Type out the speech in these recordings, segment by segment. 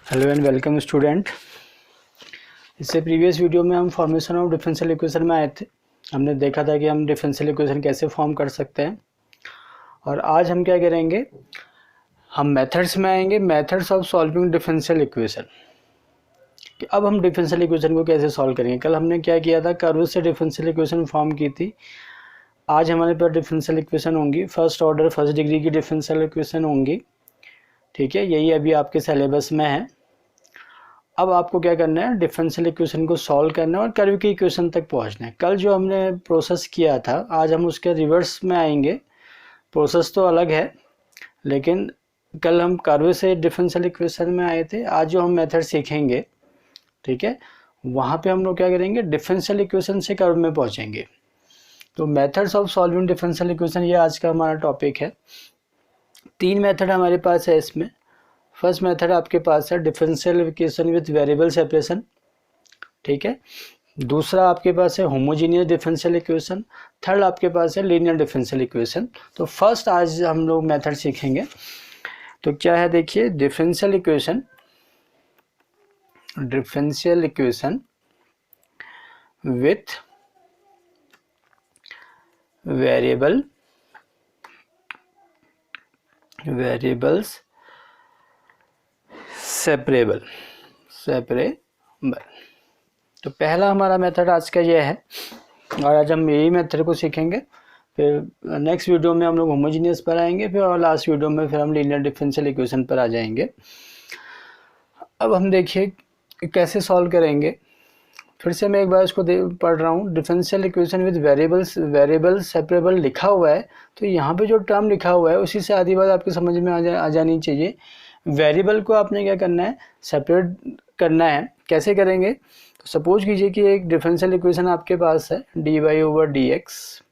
Hello and welcome student. इससे previous video में हम फॉर्मेशन ऑफ डिफरेंशियल इक्वेशन में आए थे। हमने देखा था कि हम डिफरेंशियल इक्वेशन कैसे फॉर्म कर सकते हैं, और आज हम क्या करेंगे, हम मेथड्स में आएंगे, methods of solving differential equation. कि अब हम डिफरेंशियल इक्वेशन को कैसे सॉल्व करेंगे। कल हमने क्या किया था, कर्व से डिफरेंशियल इक्वेशन फॉर्म की थी। आज हमारे पास डिफरेंशियल इक्वेशन होंगी, फर्स्ट ऑर्डर फर्स्ट डिग्री की डिफरेंशियल इक्वेशन होंगी। ठीक है, यही अभी आपके सिलेबस में है। अब आपको क्या करना है, डिफरेंशियल इक्वेशन को सॉल्व करना है और कर्व की इक्वेशन तक पहुंचना है। कल जो हमने प्रोसेस किया था, आज हम उसके रिवर्स में आएंगे। प्रोसेस तो अलग है, लेकिन कल हम कर्व से डिफरेंशियल इक्वेशन में आए थे। आज जो हम मेथड सीखेंगे, ठीक है, वहाँ पे हम लोग क्या करेंगे, डिफरेंशियल इक्वेशन से कर्व में पहुँचेंगे। तो methods of solving differential equation, ये आज का हमारा टॉपिक है। 3 मेथड हमारे पास है इसमें। फर्स्ट मेथड आपके पास है differential equation with variable separation, ठीक है। दूसरा आपके पास है होमोजीनियस डिफरेंशियल इक्वेशन। थर्ड आपके पास है लीनियर डिफरेंशियल इक्वेशन। तो फर्स्ट आज हम लोग मेथड सीखेंगे। तो क्या है, देखिए, differential equation with variables separable. तो पहला हमारा मेथड आज का ये है, और आज हम यही मेथड को सीखेंगे। फिर नेक्स्ट वीडियो में हम लोग होमोजीनियस पर आएंगे, फिर और लास्ट वीडियो में फिर हम लीनियर डिफरेंशियल इक्वेशन पर आ जाएंगे। अब हम देखिए कैसे सॉल्व करेंगे। फिर से मैं एक बार इसको पढ़ रहा हूँ। Differential equation with variable separable लिखा हुआ है, तो यहाँ पे जो टर्म लिखा हुआ है उसी से आधी बात आपकी समझ में आ जानी चाहिए। वेरिएबल को आपने क्या करना है, सेपरेट करना है। कैसे करेंगे, तो सपोज कीजिए कि एक डिफरेंशियल इक्वेशन आपके पास है, dy over D X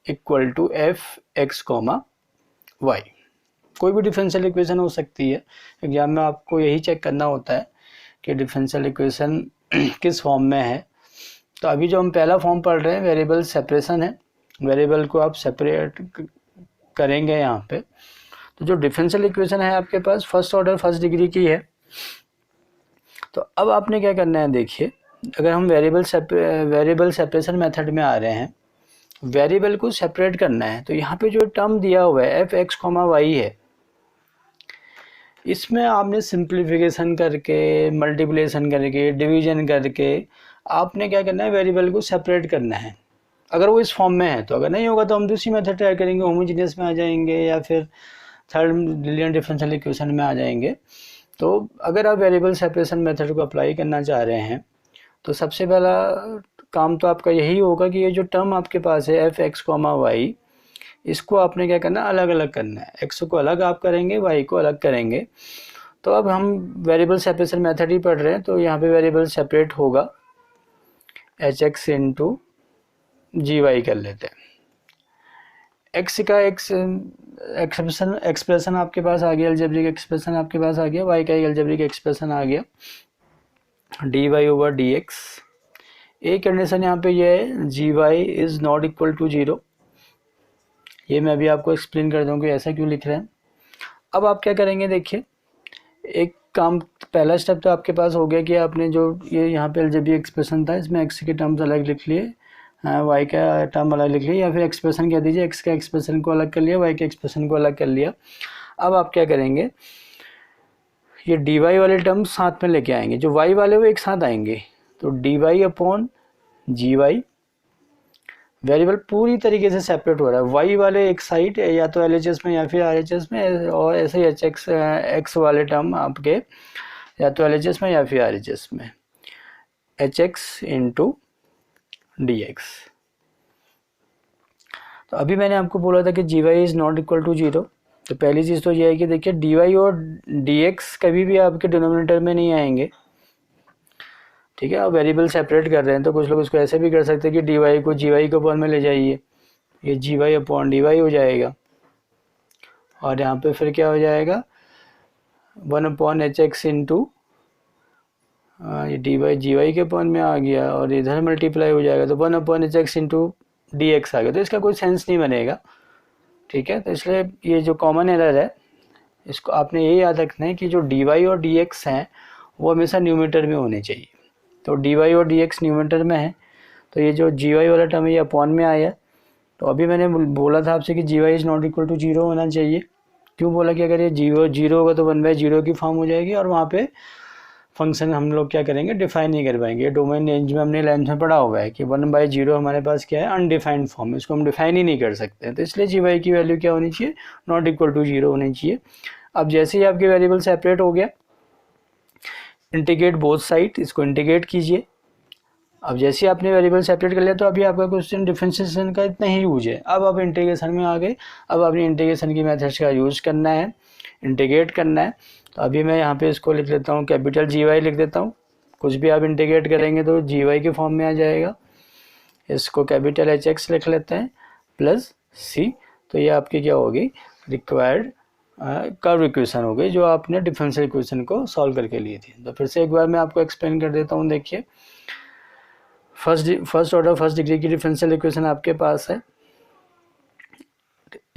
equal to F X comma Y. कोई भी डिफरेंशियल इक्वेशन हो सकती है। एग्जाम में आपको यही चेक करना होता है कि डिफरेंशियल इक्वेशन किस फॉर्म में है। तो अभी जो हम पहला फॉर्म पढ़ रहे हैं, वेरिएबल सेपरेशन है। वेरिएबल को आप सेपरेट करेंगे यहाँ पे। तो जो डिफरेंशियल इक्वेशन है आपके पास फर्स्ट ऑर्डर फर्स्ट डिग्री की है। तो अब आपने क्या करना है, देखिए, अगर हम वेरिएबल सेपरेशन मेथड में आ रहे हैं, वेरिएबल को सेपरेट करना है, तो यहाँ पे जो टर्म दिया हुआ है एफ एक्स कॉमा वाई है, इसमें आपने सिंप्लीफिकेशन करके, मल्टीप्लिकेशन करके, डिवीजन करके आपने क्या करना है, वेरिएबल को सेपरेट करना है। अगर वो इस फॉर्म में है तो, अगर नहीं होगा तो हम दूसरी मेथड ट्राई करेंगे, होमोजीनियस में आ जाएंगे या फिर थर्ड लीनियर डिफरेंशियल इक्वेशन में आ जाएंगे। तो अगर आप वेरिएबल सेपरेशन मेथड को अप्लाई करना चाह रहे हैं, तो सबसे पहला काम तो आपका यही होगा कि ये जो टर्म आपके पास है एफ एक्स कॉमा वाई, इसको आपने क्या करना, अलग अलग करना है। एक्स को अलग आप करेंगे, वाई को अलग करेंगे। तो अब हम वेरिएबल सेपरेशन मेथड ही पढ़ रहे हैं, तो यहाँ पे वेरिएबल सेपरेट होगा, एच एक्स इंटू जी वाई कर लेते हैं। एक्स का एक्सप्रेशन आपके पास आ गया, अलजेब्रिक एक्सप्रेशन आपके पास आ गया, वाई का अलजेब्रिक एक्सप्रेशन आ गया, D Y over D X. एक कंडीशन यहाँ पे ये है, G Y is not equal to 0। ये मैं अभी आपको एक्सप्लेन कर दूँ कि ऐसा क्यों लिख रहे हैं। अब आप क्या करेंगे, देखिए, एक काम, पहला स्टेप तो आपके पास हो गया कि आपने जो ये यहाँ पे अलजेब्रिक एक्सप्रेशन था, इसमें एक्स के टर्म्स अलग लिख लिए, वाई का टर्म अलग लिख लिया, या फिर एक्सप्रेशन कह दीजिए, एक्स का एक्सप्रेशन को अलग कर लिया, वाई के एक्सप्रेशन को अलग कर लिया। अब आप क्या करेंगे, ये डी वाई वाले टर्म साथ में लेके आएंगे, जो वाई वाले वो एक साथ आएंगे। तो डी वाई अपॉन जी वाई, वेरिएबल पूरी तरीके से सेपरेट हो रहा है। वाई वाले एक साइड, या तो एल एच एस में या फिर आर एच एस में, और ऐसे ही एच एक्स एक्स वाले टर्म आपके या तो एल एच एस में या फिर आर एच एस में, H X into D X. तो अभी मैंने आपको बोला था कि G Y is not equal to 0। तो पहली चीज़ तो ये है कि देखिए, डी वाई और डी एक्स कभी भी आपके डिनोमिनेटर में नहीं आएंगे, ठीक है। आप वेरिएबल सेपरेट कर रहे हैं, तो कुछ लोग इसको ऐसे भी कर सकते हैं कि डी वाई को जी वाई के अपॉन में ले जाइए, ये जी वाई अपॉन डी वाई हो जाएगा, और यहाँ पे फिर क्या हो जाएगा, 1 अपॉन एच एक्स इंटू, ये डी वाई जी वाई के अपॉन में आ गया, और इधर मल्टीप्लाई हो जाएगा, तो 1 upon H X into D X आ गया। तो इसका कोई सेंस नहीं बनेगा, ठीक है। तो इसलिए ये जो कॉमन एरर है, इसको आपने ये याद रखना है कि जो dy और dx हैं वो हमेशा न्यूमरेटर में होने चाहिए। तो dy और dx न्यूमरेटर में है तो ये जो gy वाला टर्म है ये अपॉन में आया। तो अभी मैंने बोला था आपसे कि gy is not equal to 0 होना चाहिए। क्यों बोला कि अगर ये 0 होगा तो 1/0 की फॉर्म हो जाएगी और वहाँ पे फंक्शन हम लोग क्या करेंगे, डिफाइन नहीं कर पाएंगे। डोमेन रेंज में हमने लेंथ में पढ़ा हुआ है कि 1/0 हमारे पास क्या है, अनडिफाइंड फॉर्म, इसको हम डिफाइन ही नहीं कर सकते। तो इसलिए gy की वैल्यू क्या होनी चाहिए, नॉट इक्वल टू 0 होनी चाहिए। अब जैसे ही आपके वेरिएबल सेपरेट हो गया, इंटीग्रेट बोथ साइड, इसको इंटीग्रेट कीजिए। अब जैसे ही आपने वेरिएबल सेपरेट कर लिया तो अभी आपका क्वेश्चन डिफरेंशिएशन का इतना ही यूज है। अब आप इंटीग्रेशन में आ गए, अब आपने इंटीग्रेशन की मेथड्स का यूज करना है, इंटीग्रेट करना है। तो अभी मैं यहाँ पे इसको लिख लेता हूँ, कैपिटल GY लिख देता हूँ। कुछ भी आप इंटीग्रेट करेंगे तो GY के फॉर्म में आ जाएगा। इसको कैपिटल HX लिख लेते हैं प्लस C। तो ये आपकी क्या होगी, रिक्वायर्ड कर्व इक्वेशन हो गई जो आपने डिफरेंशियल इक्वेशन को सॉल्व करके ली थी। तो फिर से एक बार मैं आपको एक्सप्लेन कर देता हूँ। देखिए, फर्स्ट ऑर्डर फर्स्ट डिग्री की डिफरेंशियल इक्वेशन आपके पास है।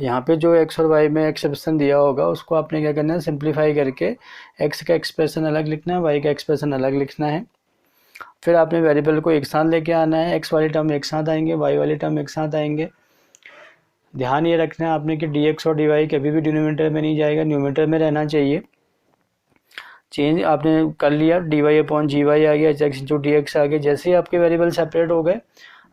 यहाँ पे जो x और y में एक्सप्रेशन दिया होगा उसको आपने क्या करना है, सिंप्लीफाई करके x का एक्सप्रेशन अलग लिखना है, y का एक्सप्रेशन अलग लिखना है। फिर आपने वेरिएबल को एक साथ लेके आना है, x वाली टर्म एक साथ आएंगे, y वाली टर्म एक साथ आएंगे। ध्यान ये रखना है आपने कि dx और dy कभी भी डिनोमिनेटर में नहीं जाएगा, न्यूमरेटर में रहना चाहिए। चेंज आपने कर लिया, dy/gy आ गया, h/dx आ गया। जैसे ही आपके वेरिएबल सेपरेट हो गए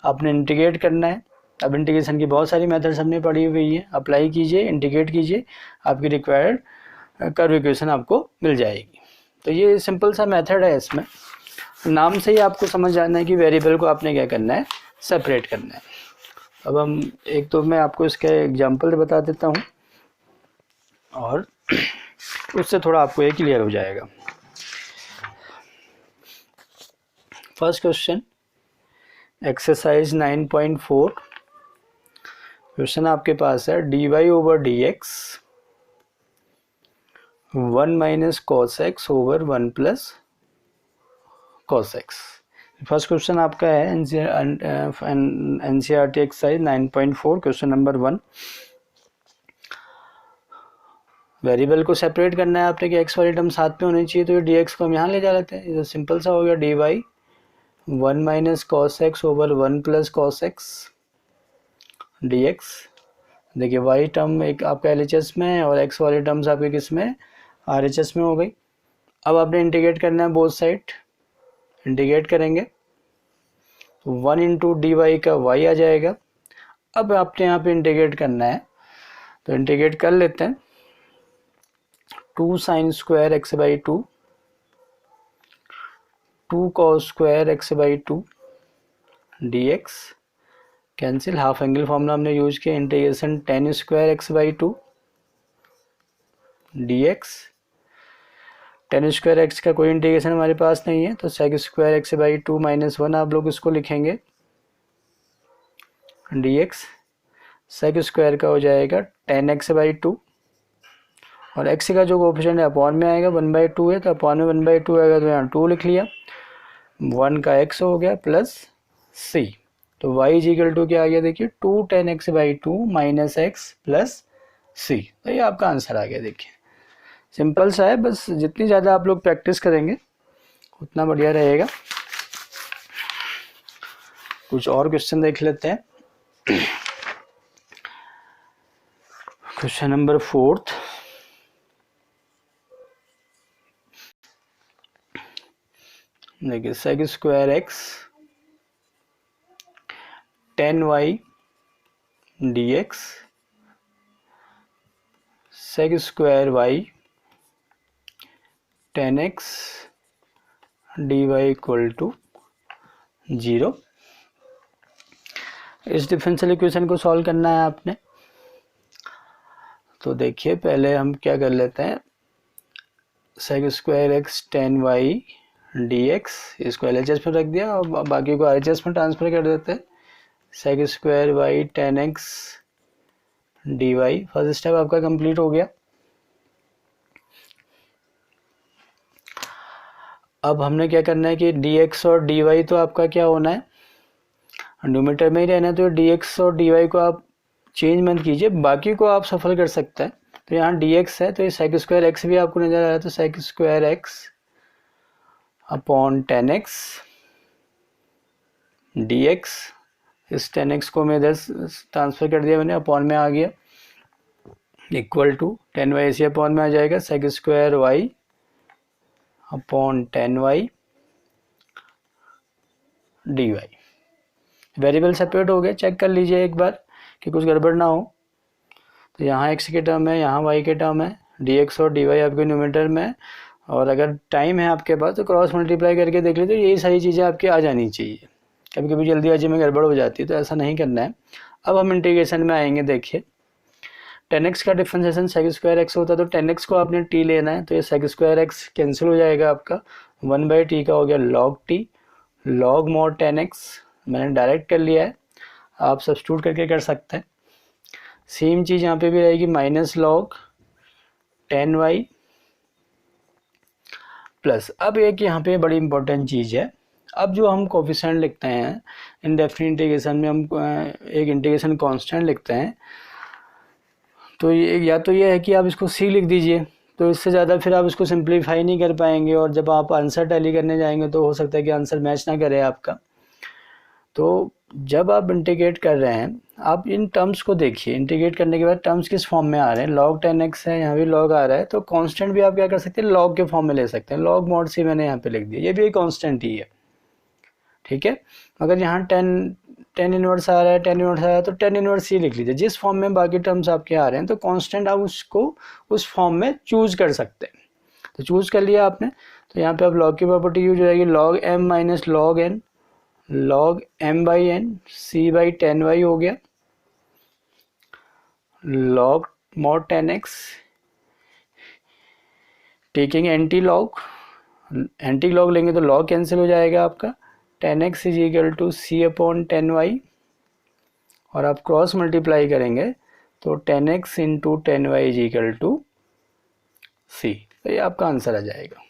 आपने इंटीग्रेट करना है। अब इंटीग्रेशन की बहुत सारी मेथड्स हमने पढ़ी हुई है, अप्लाई कीजिए, इंटीग्रेट कीजिए, आपकी रिक्वायर्ड कर्व इक्वेशन आपको मिल जाएगी। तो ये सिंपल सा मेथड है। इसमें नाम से ही आपको समझ आना है कि वेरिएबल को आपने क्या करना है, सेपरेट करना है। अब हम एक तो मैं आपको इसका एग्जाम्पल बता देता हूँ और उससे थोड़ा आपको ये क्लियर हो जाएगा। First question, exercise 9.4। क्वेश्चन आपके पास है dy/dx 1 - cos x / 1 + cos x। First question आपका है NCERT exercise 9.4 question number 1। Variable को सेपरेट करना है आपने कि x वाली टर्म साथ में होनी चाहिए, तो ये dx को हम यहाँ ले जा लेते हैं। ये सिंपल सा हो गया, dy 1 - cos x / 1 + cos x dx। देखिए y टर्म एक आपका LHS में है और x वाली टर्म्स आपके किस में, RHS में हो गई। अब आपने इंटीग्रेट करना है बोथ साइड, इंटीग्रेट करेंगे तो 1 × dy का y आ जाएगा। अब आपने यहाँ पे इंटीग्रेट करना है तो इंटीग्रेट कर लेते हैं। 2 sin square x/2 2 cos square x/2 dx cancel, half angle formula हमने यूज किया, integration tan square x/2 dx। tan square x का कोई इंटीग्रेशन हमारे पास नहीं है तो sec square x/2 - 1 आप लोग इसको लिखेंगे dx। sec स्क्वायर का हो जाएगा tan x/2 और x का जो कोफिशिएंट है अपॉन में आएगा, 1/2 है तो अपॉन में 1/2 आएगा तो यहाँ 2 लिख लिया, 1 का x हो गया प्लस c। तो y = क्या आ गया, देखिए 2 tan x/2 - x plus c। तो ये आपका आंसर आ गया। देखिए सिंपल सा है, बस जितनी ज़्यादा आप लोग प्रैक्टिस करेंगे उतना बढ़िया रहेगा। कुछ और क्वेश्चन देख लेते हैं। Question number 4। देखिए sec square x tan y dx sec square y tan x dy = 0। इस डिफरेंशियल इक्वेशन को सॉल्व करना है आपने। तो देखिए पहले हम क्या कर लेते हैं, sec square x tan y dx इसको LHS में रख दिया और बाकी को RHS में ट्रांसफर कर देते हैं। sec square y tan x dy first step आपका कंप्लीट हो गया। अब हमने क्या करना है कि dx और dy तो आपका क्या होना है, न्यूमरेटर में ही रहना है। तो dx और dy को आप चेंज मत कीजिए, बाकी को आप सफल कर सकते हैं। तो यहाँ dx है, तो ये sec स्क्वायर x भी आपको नज़र आ रहा है, तो sec square x upon 10x dx, इस 10x को मैं इधर ट्रांसफ़र कर दिया मैंने, अपॉन में आ गया, इक्वल टू 10y इसी अपॉन में आ जाएगा, sec square y upon 10y dy। Variable separate हो गए, चेक कर लीजिए एक बार कि कुछ गड़बड़ ना हो। तो यहाँ x के टर्म है, यहाँ y के टर्म है, dx और dy आपके न्यूमरेटर में है, और अगर टाइम है आपके पास तो क्रॉस मल्टीप्लाई करके देख लीजिए, तो यही सारी चीज़ें आपकी आ जानी चाहिए। कभी कभी जल्दीबाजी में गड़बड़ हो जाती है, तो ऐसा नहीं करना है। अब हम इंटीग्रेशन में आएंगे। देखिए 10x का डिफरेंशिएशन sec स्क्वायर x होता है, तो 10x को आपने t लेना है, तो ये sec स्क्वायर x कैंसिल हो जाएगा आपका, 1/t का हो गया log t, log mod 10x मैंने डायरेक्ट कर लिया है, आप सब्स्टिट्यूट करके कर सकते हैं। सेम चीज़ यहाँ पे भी रहेगी, माइनस log 10y प्लस। अब एक यहाँ पे बड़ी इंपॉर्टेंट चीज़ है, अब जो हम कोफिशिएंट लिखते हैं इंडेफिनिट इंटीग्रेशन में, हम एक इंटीग्रेशन कांस्टेंट लिखते हैं, तो ये या तो ये है कि आप इसको c लिख दीजिए, तो इससे ज़्यादा फिर आप इसको सिंप्लीफाई नहीं कर पाएंगे, और जब आप आंसर टैली करने जाएंगे तो हो सकता है कि आंसर मैच ना करे आपका। तो जब आप इंटीग्रेट कर रहे हैं, आप इन टर्म्स को देखिए, इंटीग्रेट करने के बाद टर्म्स किस फॉर्म में आ रहे हैं, log 10x है, यहाँ भी log आ रहा है, तो कांस्टेंट भी आप क्या कर सकते हैं, log के फॉर्म में ले सकते हैं, log mod c मैंने यहाँ पे लिख दिया, ये भी एक कांस्टेंट ही है, ठीक है। अगर यहाँ 10 इनवर्स आ रहा है, 10 इनवर्स आ रहा है, तो 10 इनवर्स c लिख लीजिए, जिस फॉर्म में बाकी टर्म्स आपके आ रहे हैं, तो कांस्टेंट आप उसको उस फॉर्म में चूज कर सकते हैं। तो चूज कर लिया आपने, तो यहाँ पे आप log की प्रॉपर्टी यूज हो जाएगी, log m minus log n, log m by N c by 10y हो गया, log mod 10x, taking anti log लेंगे तो log कैंसिल हो जाएगा आपका, 10x is equal to c upon 10y, और आप क्रॉस मल्टीप्लाई करेंगे तो 10x into 10y is equal to c, तो ये आपका आंसर आ जाएगा।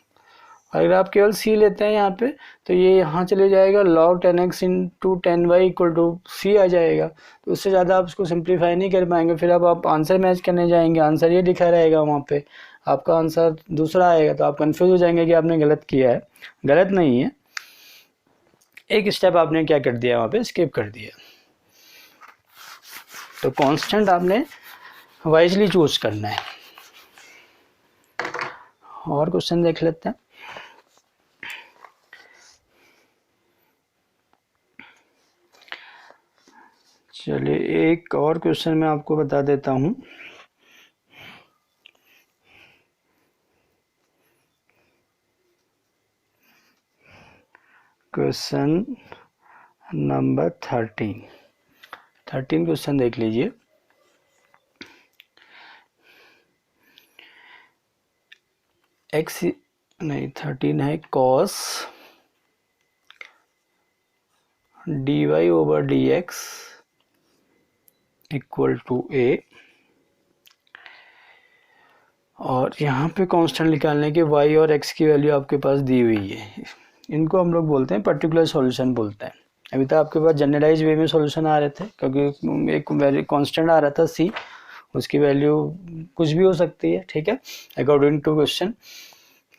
अगर आप केवल c लेते हैं यहाँ पे, तो ये यहाँ चले जाएगा, log 10x into 10y equal to c आ जाएगा, तो उससे ज़्यादा आप उसको सिंप्लीफाई नहीं कर पाएंगे। फिर अब आप आंसर मैच करने जाएंगे, आंसर ये लिखा रहेगा वहाँ पे, आपका आंसर दूसरा आएगा, तो आप कंफ्यूज हो जाएंगे कि आपने गलत किया है। गलत नहीं है, एक स्टेप आपने क्या कर दिया, वहाँ पे स्किप कर दिया। तो कांस्टेंट आपने वाइजली चूज करना है। और क्वेश्चन देख लेते हैं। चलिए एक और क्वेश्चन मैं आपको बता देता हूँ। क्वेश्चन नंबर 13 क्वेश्चन देख लीजिए। एक्स नहीं 13 है, cause D Y over D X equal to A, और यहाँ पे कांस्टेंट निकालने के y और x की वैल्यू आपके पास दी हुई है। इनको हम लोग बोलते हैं पर्टिकुलर सॉल्यूशन बोलते हैं। अभी तक आपके पास जनरलाइज वे में सॉल्यूशन आ रहे थे, क्योंकि एक वैल्यू कांस्टेंट आ रहा था c, उसकी वैल्यू कुछ भी हो सकती है, ठीक है, अकॉर्डिंग टू क्वेश्चन।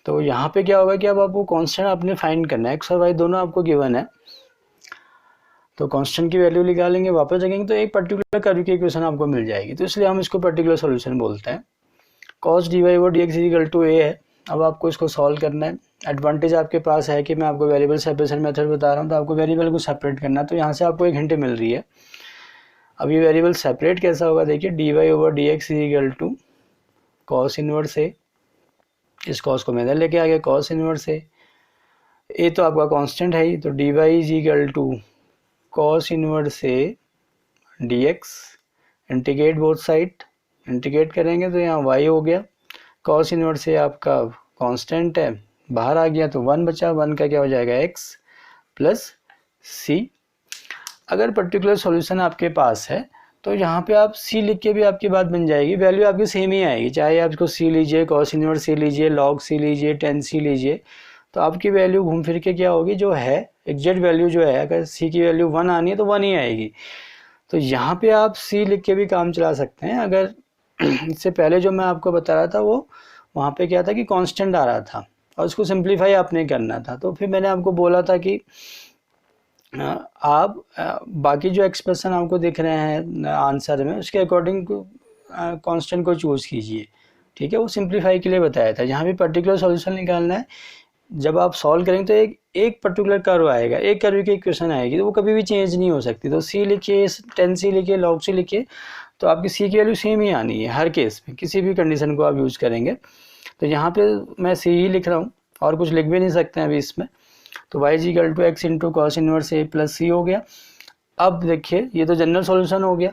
तो यहाँ पे क्या होगा कि अब आपको कांस्टेंट आपने फाइंड करना है, x और y दोनों आपको गिवन है, तो कांस्टेंट की वैल्यू निकालेंगे, वापस जाएंगे तो एक पर्टिकुलर कर्व की इक्वेशन आपको मिल जाएगी, तो इसलिए हम इसको पर्टिकुलर सॉल्यूशन बोलते हैं। cos dy over dx equal to a है। अब आपको इसको सॉल्व करना है। एडवांटेज आपके पास है कि मैं आपको वेरिएबल सेपरेशन मेथड बता रहा हूँ, तो आपको वेरिएबल को सेपरेट करना है, तो यहाँ से आपको एक हिंट मिल रही है। अब ये वेरिएबल सेपरेट कैसा होगा, देखिए dy over dx equal to cos inverse a, इस cos को मैं इधर लेके आ गया, cos इनवर्स a तो आपका कांस्टेंट है ही, तो dy is equal to cos inverse a dx, integrate both side, integrate करेंगे तो यहाँ y हो गया, cos इनवर्स से आपका कांस्टेंट है, बाहर आ गया तो 1 बचा, 1 का क्या हो जाएगा x प्लस c। अगर पर्टिकुलर सॉल्यूशन आपके पास है तो यहाँ पे आप c लिख के भी आपकी बात बन जाएगी, वैल्यू आपकी सेम ही आएगी, चाहे आप इसको c लीजिए, cos इनवर्स c लीजिए, log c लीजिए, tan c लीजिए, तो आपकी वैल्यू घूम फिर के क्या होगी, जो है एग्जैक्ट वैल्यू जो है, अगर c की वैल्यू 1 आनी है तो 1 ही आएगी। तो यहाँ पे आप c लिख के भी काम चला सकते हैं। अगर इससे पहले जो मैं आपको बता रहा था वो वहाँ पे क्या था कि कांस्टेंट आ रहा था और उसको सिंप्लीफाई आपने करना था। तो फिर मैंने आपको बोला था कि आप बाकी जो एक्सप्रेशन आपको दिख रहे हैं आंसर में उसके अकॉर्डिंग कांस्टेंट को चूज़ कीजिए, ठीक है। वो सिंप्लीफाई के लिए बताया था। जहाँ भी पर्टिकुलर सॉल्यूशन निकालना है, जब आप सॉल्व करेंगे तो एक पर्टिकुलर कर्व आएगा, एक कर्व की इक्वेशन आएगी, तो वो कभी भी चेंज नहीं हो सकती। तो सी लिखिए, 10c लिखिए, log c लिखिए, तो आपकी सी की वैल्यू सेम ही आनी है हर केस में, किसी भी कंडीशन को आप यूज़ करेंगे। तो यहाँ पे मैं सी ही लिख रहा हूँ और कुछ लिख भी नहीं सकते हैं अभी इसमें। तो y is equal to X into cos inverse A plus C हो गया। अब देखिए ये तो जनरल सॉल्यूशन हो गया,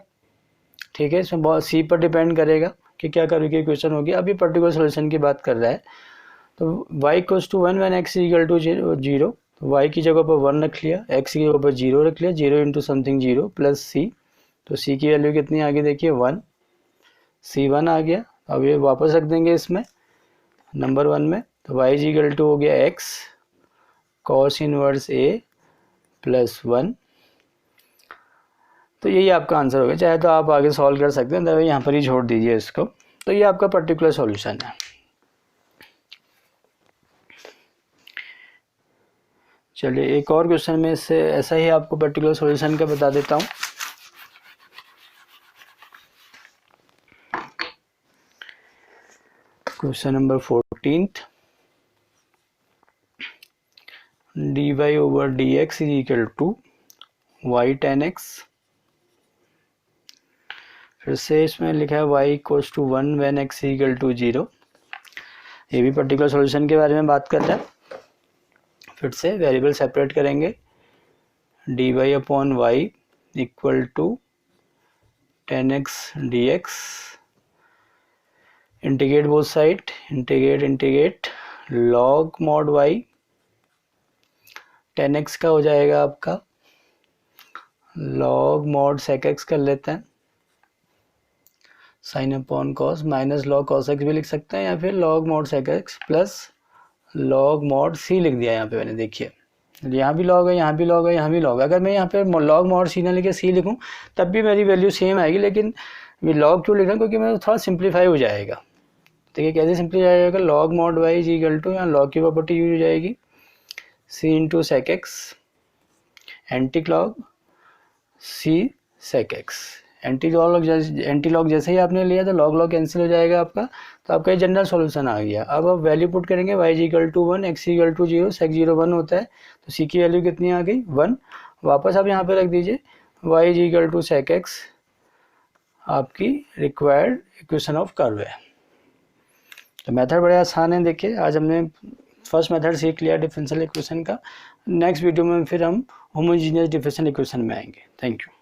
ठीक है। इसमें बहुत सी पर डिपेंड करेगा कि क्या कर्व की इक्वेशन होगी। अब ये पर्टिकुलर सॉल्यूशन की बात कर रहा है। तो y equals to 1 when x equal to 0, तो y की जगह पर 1 रख लिया, x की जगह पर 0 रख लिया, 0 इंटू समथिंग 0 प्लस c। तो c की वैल्यू कितनी आ गई देखिए 1, c1 आ गया। अब ये वापस रख देंगे इसमें नंबर 1 में। तो y इज इक्वल टू हो गया x cos inverse a plus 1। तो यही आपका आंसर होगा। चाहे तो आप आगे सॉल्व कर सकते हैं, तो यहाँ पर ही छोड़ दीजिए इसको। तो ये आपका पर्टिकुलर सॉल्यूशन है। चलिए एक और क्वेश्चन में इससे ऐसा ही आपको पर्टिकुलर सॉल्यूशन का बता देता हूँ। Question number 14, dy over dx is equal to y tan x। फिर से इसमें लिखा है y equals to 1 when x equal to 0। ये भी पर्टिकुलर सॉल्यूशन के बारे में बात कर रहा है। फिर से वेरिएबल सेपरेट करेंगे, dy upon y equal to tan x dx, integrate both side, integrate log mod y, tan x का हो जाएगा आपका log mod sec x कर लेते हैं, sine upon cos minus log cos x भी लिख सकते हैं, या फिर log mod sec x plus log mod c लिख दिया यहाँ पे मैंने। देखिए यहाँ भी log है, यहाँ भी log है, यहाँ भी log है। अगर मैं यहाँ पे log mod c ना लिखे c लिखूँ तब भी मेरी वैल्यू सेम आएगी, लेकिन मैं log क्यों लिख रहा हूँ क्योंकि मेरा थोड़ा सिंप्लीफाई हो जाएगा। देखिए कैसे सिंप्लीफाई हो जाएगा, log mod y is equal to, यहाँ log की प्रॉपर्टी यूज हो जाएगी, c into sec x, anti log c sec x। Anti log जैसे ही आपने लिया तो log कैंसिल हो जाएगा आपका। तो आपका ये जनरल सॉल्यूशन आ गया। अब आप वैल्यू पुट करेंगे, y is equal to 1, x equal to 0, sec 0 1 होता है, तो c की वैल्यू कितनी आ गई 1। वापस आप यहाँ पे रख दीजिए, y is equal to sec x आपकी रिक्वायर्ड इक्वेशन ऑफ कर्व है। तो मेथड बड़े आसान है। देखिए आज हमने फर्स्ट मेथड सीख लिया डिफरेंशियल इक्वेशन का। नेक्स्ट वीडियो में फिर हम होमोजेनियस डिफरेंशियल इक्वेशन में आएंगे। Thank you.